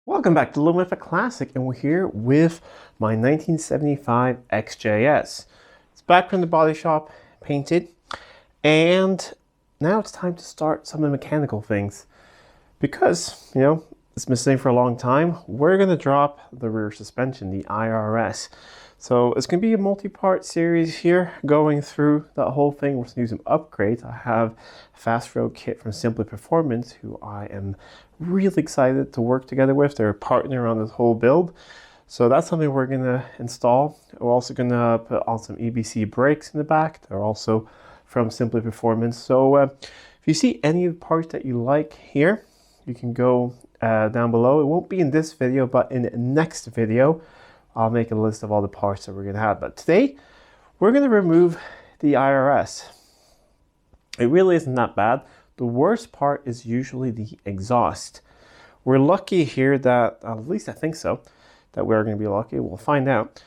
Welcome back to Living with a Classic, and we're here with my 1975 XJS. It's back from the body shop, painted, and now it's time to start some of the mechanical things. Because, it's been sitting for a long time, we're going to drop the rear suspension, the IRS. So it's going to be a multi-part series here, going through that whole thing. We're going to do some upgrades. I have a fast throw kit from Simply Performance, who I am really excited to work together with. They're a partner on this whole build. So that's something we're going to install. We're also going to put on some EBC brakes in the back. They're also from Simply Performance. So if you see any of the parts that you like here, you can go down below. It won't be in this video, but in the next video, I'll make a list of all the parts that we're going to have. But today, we're going to remove the IRS. It really isn't that bad. The worst part is usually the exhaust. We're lucky here that, at least I think so, that we're going to be lucky. We'll find out.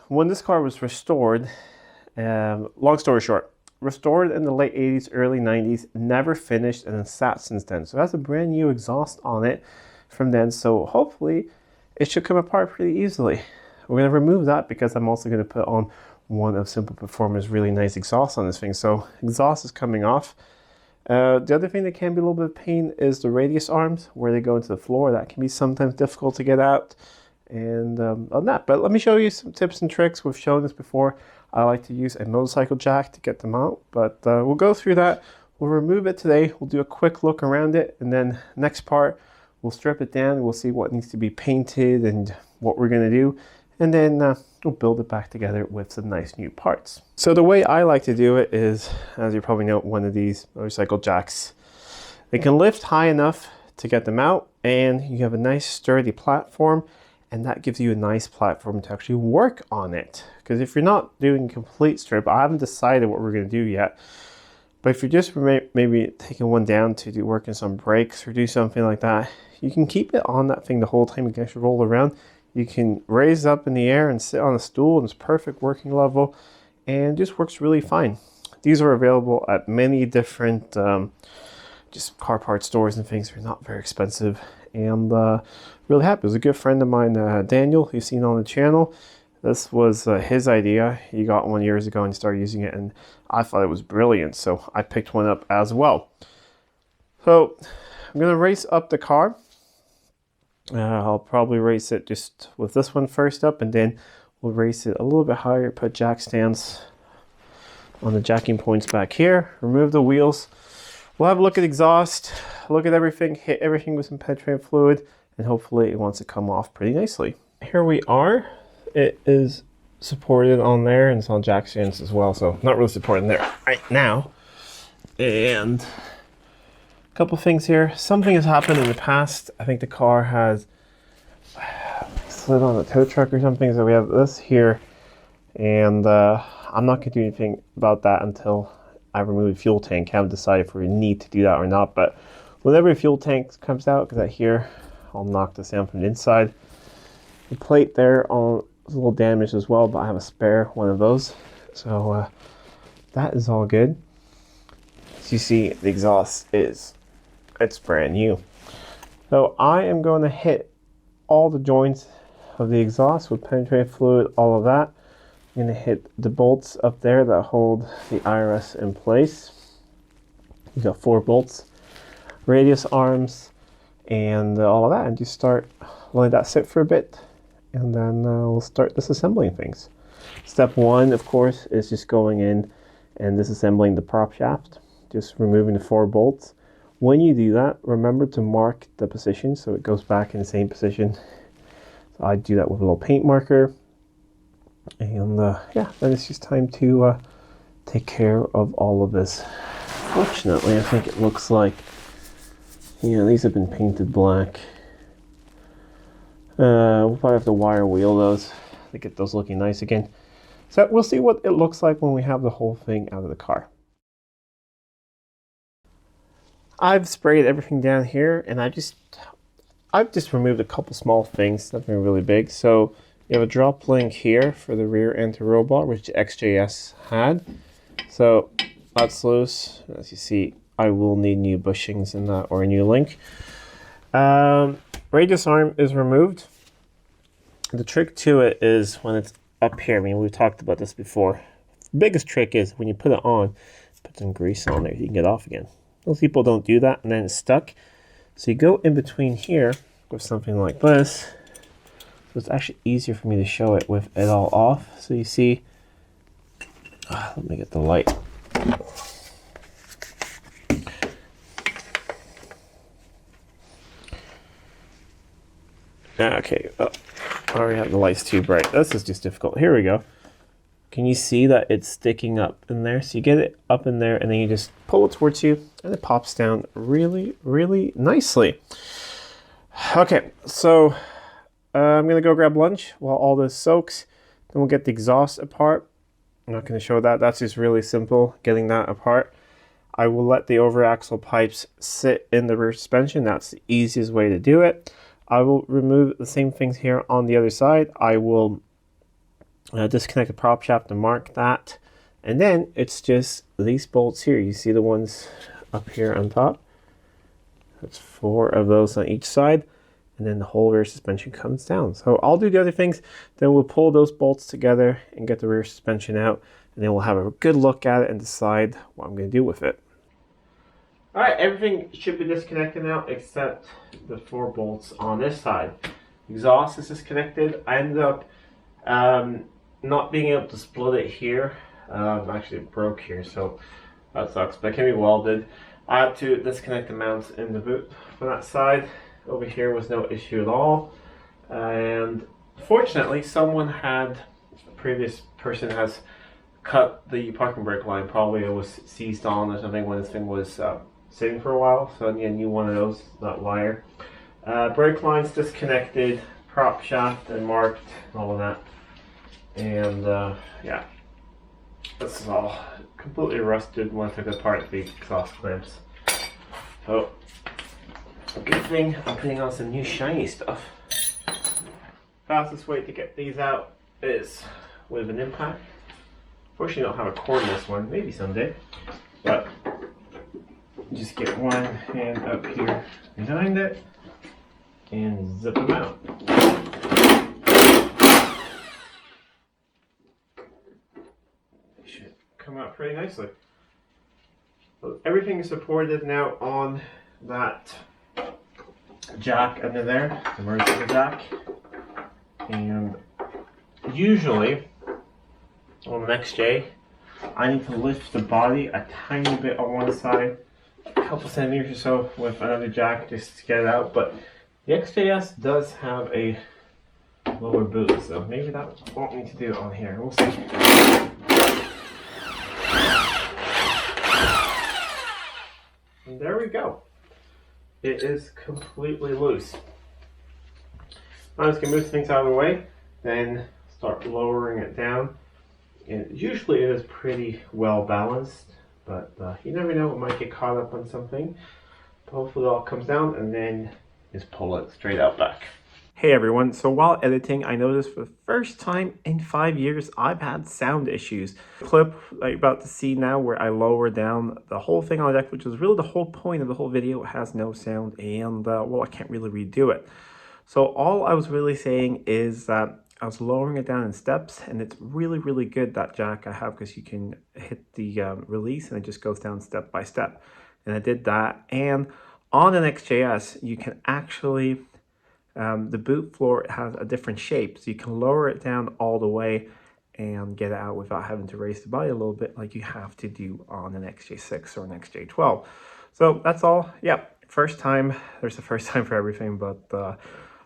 When this car was restored, long story short, restored in the late 80s, early 90s, never finished, and then sat since then. So it has a brand new exhaust on it from then. So hopefully it should come apart pretty easily. We're going to remove that because I'm also going to put on one of Simple Performer's really nice exhausts on this thing. So exhaust is coming off. The other thing that can be a little bit of pain is the radius arms where they go into the floor. That can be sometimes difficult to get out. And on that, but let me show you some tips and tricks. We've shown this before. I like to use a motorcycle jack to get them out, but we'll go through that. We'll remove it today. We'll do a quick look around it, and then next part, we'll strip it down. We'll see what needs to be painted and what we're going to do. And then we'll build it back together with some nice new parts. So the way I like to do it is, as you probably know, one of these motorcycle jacks. They can lift high enough to get them out, and you have a nice sturdy platform, and that gives you a nice platform to actually work on it. Because if you're not doing complete strip, I haven't decided what we're going to do yet. But if you're just maybe taking one down to do work on some brakes or do something like that, you can keep it on that thing the whole time. You can actually roll around. You can raise it up in the air and sit on a stool, and it's perfect working level, and just works really fine. These are available at many different just car part stores and things. They're not very expensive, and really happy. It was a good friend of mine, Daniel, who's seen on the channel. This was his idea. He got one years ago and started using it, and I thought it was brilliant, so I picked one up as well. So I'm going to race up the car. I'll probably race it just with this one first up, and then we'll race it a little bit higher, put jack stands on the jacking points back here, remove the wheels. We'll have a look at exhaust, look at everything, hit everything with some penetrating fluid, and hopefully it wants to come off pretty nicely. Here we are. It is supported on there, and it's on jack stands as well, so not really supported there right now. And couple things here. Something has happened in the past. I think the car has slid on a tow truck or something, so we have this here, and I'm not going to do anything about that until I remove the fuel tank. I haven't decided if we need to do that or not, but whenever the fuel tank comes out, because here I'll knock this down from the inside. The plate there is a little damaged as well, but I have a spare one of those, so that is all good. As you see, the exhaust it's brand new. So I am going to hit all the joints of the exhaust with penetrating fluid, all of that. I'm going to hit the bolts up there that hold the IRS in place. You got 4 bolts, radius arms, and all of that, and just start letting that sit for a bit, and then we'll start disassembling things. Step 1, of course, is just going in and disassembling the prop shaft, just removing the 4 bolts. When you do that, remember to mark the position so it goes back in the same position. So I do that with a little paint marker. And yeah, then it's just time to take care of all of this. Fortunately, I think it looks like, these have been painted black. We'll probably have to wire wheel those to get those looking nice again. So we'll see what it looks like when we have the whole thing out of the car. I've sprayed everything down here, and I've just removed a couple small things, nothing really big. So you have a drop link here for the rear anti-robot, which XJS had. So that's loose. As you see, I will need new bushings in that, or a new link. radius arm is removed. The trick to it is when it's up here. I mean, we've talked about this before. The biggest trick is when you put it on, put some grease on there, you can get off again. Most people don't do that, and then it's stuck. So you go in between here with something like this. So it's actually easier for me to show it with it all off. So you see, let me get the light. Okay, I already have the lights too bright. This is just difficult. Here we go. Can you see that it's sticking up in there? So you get it up in there and then you just pull it towards you and it pops down really, really nicely. Okay, so I'm gonna go grab lunch while all this soaks. Then we'll get the exhaust apart. I'm not gonna show that. That's just really simple, getting that apart. I will let the over axle pipes sit in the rear suspension. That's the easiest way to do it. I will remove the same things here on the other side. I will disconnect the prop shaft and mark that. And then it's just these bolts here. You see the ones up here on top? That's 4 of those on each side. And then the whole rear suspension comes down. So I'll do the other things. Then we'll pull those bolts together and get the rear suspension out. And then we'll have a good look at it and decide what I'm going to do with it. All right, everything should be disconnected now except the 4 bolts on this side. Exhaust is disconnected. I ended up not being able to split it here. Actually, it broke here, so that sucks, but it can be welded. I had to disconnect the mounts in the boot for that side. Over here was no issue at all. And fortunately, a previous person has cut the parking brake line. Probably it was seized on or something when this thing was sitting for a while, so I need a new one of those, that wire. Brake line's disconnected, prop shaft and marked, all of that. And yeah, this is all completely rusted when I took apart the exhaust clamps. So, good thing I'm putting on some new shiny stuff. Fastest way to get these out is with an impact. Fortunately, I don't have a cordless one, maybe someday, but just get one hand up here behind it and zip them out. They should come out pretty nicely. So everything is supported now on that jack under there, the emergency jack. And usually on the XJ, I need to lift the body a tiny bit on one side, a couple centimeters or so with another jack just to get it out. But the XJS does have a lower boot, so maybe that won't need to do it on here. We'll see. And there we go. It is completely loose. I'm just gonna move things out of the way, then start lowering it down. And usually it is pretty well balanced, but you never know, it might get caught up on something. But hopefully it all comes down and then just pull it straight out back. Hey everyone, so while editing, I noticed for the first time in 5 years, I've had sound issues. The clip that you're about to see now where I lower down the whole thing on the deck, which is really the whole point of the whole video, has no sound and, well, I can't really redo it. So all I was really saying is that I was lowering it down in steps, and it's really, really good, that jack I have, because you can hit the release and it just goes down step by step. And I did that. And on an XJS, you can actually, the boot floor has a different shape. So you can lower it down all the way and get it out without having to raise the body a little bit like you have to do on an XJ6 or an XJ12. So that's all. Yeah, first time. There's a first time for everything, but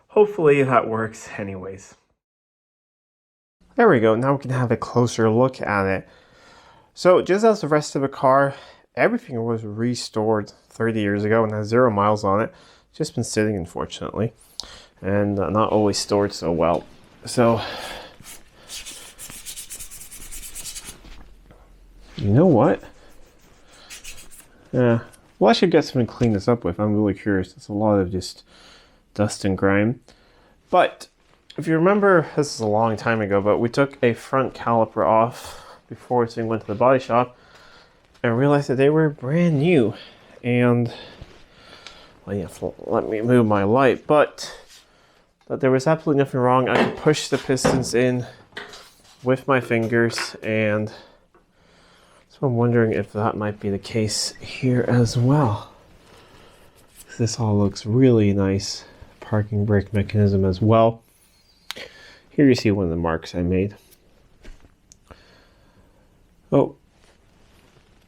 hopefully that works anyways. There we go. Now we can have a closer look at it. So just as the rest of the car, everything was restored 30 years ago and has 0 miles on it. Just been sitting, unfortunately, and not always stored so well. So, you know what? Yeah, well, I should get something to clean this up with. I'm really curious. It's a lot of just dust and grime. But if you remember, this is a long time ago, but we took a front caliper off before this thing went to the body shop and realized that they were brand new. And well, you have to let me move my light, but there was absolutely nothing wrong. I could push the pistons in with my fingers, and so I'm wondering if that might be the case here as well. This all looks really nice. Parking brake mechanism as well. Here you see one of the marks I made. Oh,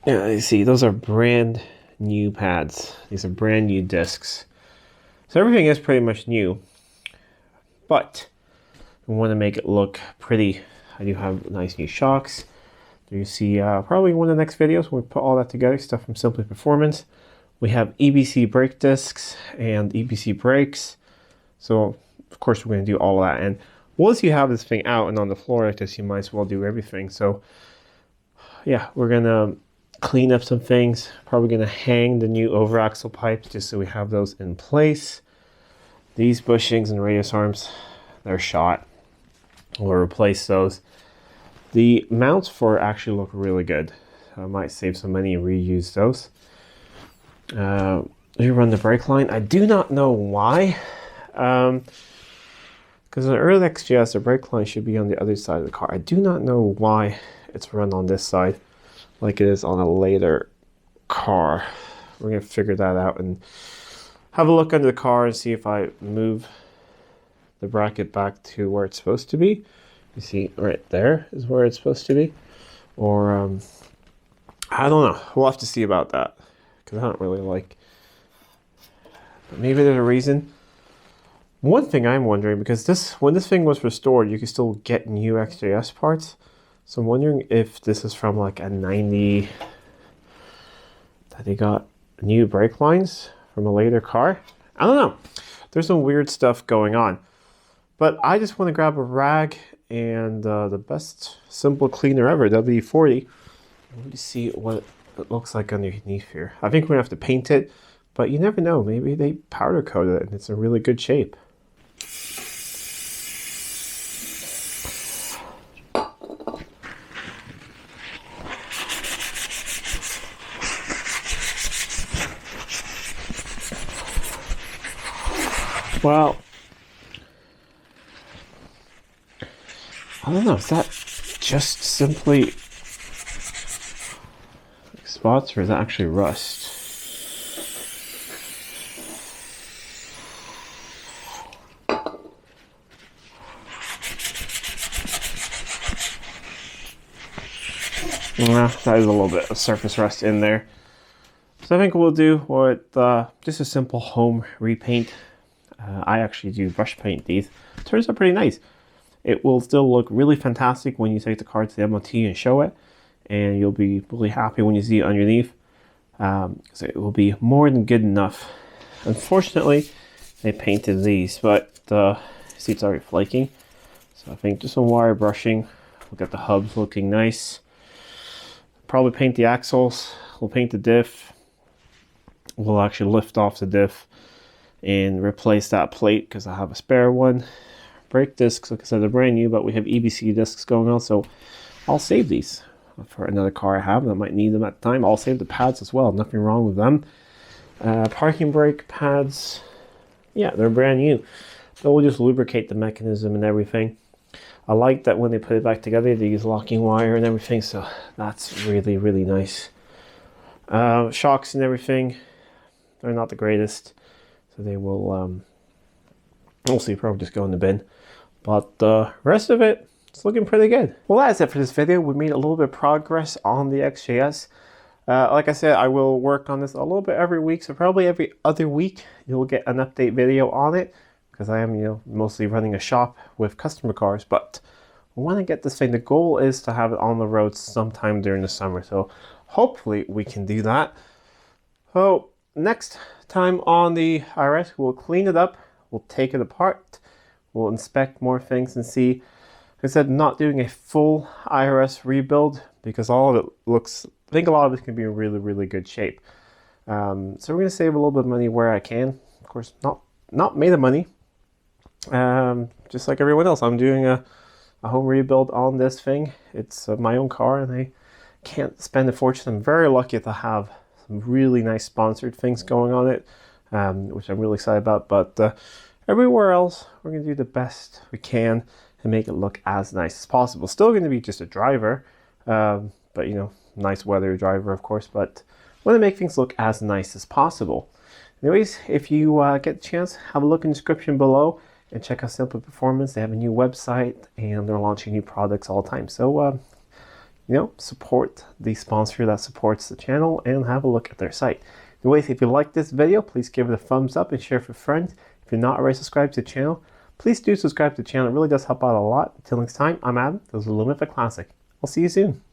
yeah, you see those are brand new pads. These are brand new discs. So everything is pretty much new, but I want to make it look pretty. I do have nice new shocks. You see probably one of the next videos when we put all that together, stuff from Simply Performance. We have EBC brake discs and EBC brakes. So of course we're going to do all of that. And once you have this thing out and on the floor like this, you might as well do everything. So yeah, we're going to clean up some things. Probably going to hang the new over axle pipes just so we have those in place. These bushings and radius arms, they're shot. We'll replace those. The mounts for it actually look really good. So I might save some money and reuse those. You run the brake line. I do not know why. Because in the early XJS, the brake line should be on the other side of the car. I do not know why it's run on this side like it is on a later car. We're going to figure that out and have a look under the car and see if I move the bracket back to where it's supposed to be. You see right there is where it's supposed to be. Or, I don't know. We'll have to see about that. Because I don't really like... But maybe there's a reason. One thing I'm wondering, because when this thing was restored, you could still get new XJS parts. So I'm wondering if this is from like a 90... that they got new brake lines from a later car. I don't know. There's some weird stuff going on. But I just want to grab a rag and the best simple cleaner ever, W40. Let me see what it looks like underneath here. I think we have to paint it, but you never know. Maybe they powder coated it and it's in really good shape. Well, I don't know, is that just simply spots or is that actually rust? Well, that is a little bit of surface rust in there. So I think we'll do just a simple home repaint. I actually do brush paint these. It turns out pretty nice. It will still look really fantastic when you take the car to the MOT and show it. And you'll be really happy when you see it underneath. So it will be more than good enough. Unfortunately, they painted these, but the seats are flaking. So I think just some wire brushing. We'll get the hubs looking nice. Probably paint the axles. We'll paint the diff. We'll actually lift off the diff and replace that plate because I have a spare one. Brake discs, like I said, they're brand new, but we have EBC discs going on, so I'll save these for another car I have that might need them at the time. I'll save the pads as well, nothing wrong with them. Parking brake pads, yeah, they're brand new. So we'll just lubricate the mechanism and everything. I like that when they put it back together, they use locking wire and everything, so that's really, really nice. Shocks and everything, they're not the greatest, so they will, we'll see, probably just go in the bin. But the rest of it, it's looking pretty good. Well, that's it for this video. We made a little bit of progress on the XJS. Like I said, I will work on this a little bit every week, so probably every other week you'll get an update video on it, because I am, mostly running a shop with customer cars. But I want to get this thing. The goal is to have it on the road sometime during the summer, so hopefully we can do that. So next time on the IRS, we'll clean it up, we'll take it apart, we'll inspect more things and see. Like I said, not doing a full IRS rebuild because all of it looks, I think a lot of it can be in really, really good shape. So we're going to save a little bit of money where I can. Of course, not made of money. Just like everyone else, I'm doing a home rebuild on this thing. It's my own car and I can't spend a fortune. I'm very lucky to have some really nice sponsored things going on it. which I'm really excited about. But everywhere else, we're going to do the best we can and make it look as nice as possible. Still going to be just a driver, but you know, nice weather driver, of course, but want to make things look as nice as possible. Anyways, if you get a chance, have a look in the description below and check out Simply Performance. They have a new website and they're launching new products all the time. So, you know, support the sponsor that supports the channel and have a look at their site. Anyways, if you like this video, please give it a thumbs up and share it with friends. If you're not already subscribed to the channel, please do subscribe to the channel. It really does help out a lot. Until next time, I'm Adam. This is Living with a Classic. I'll see you soon.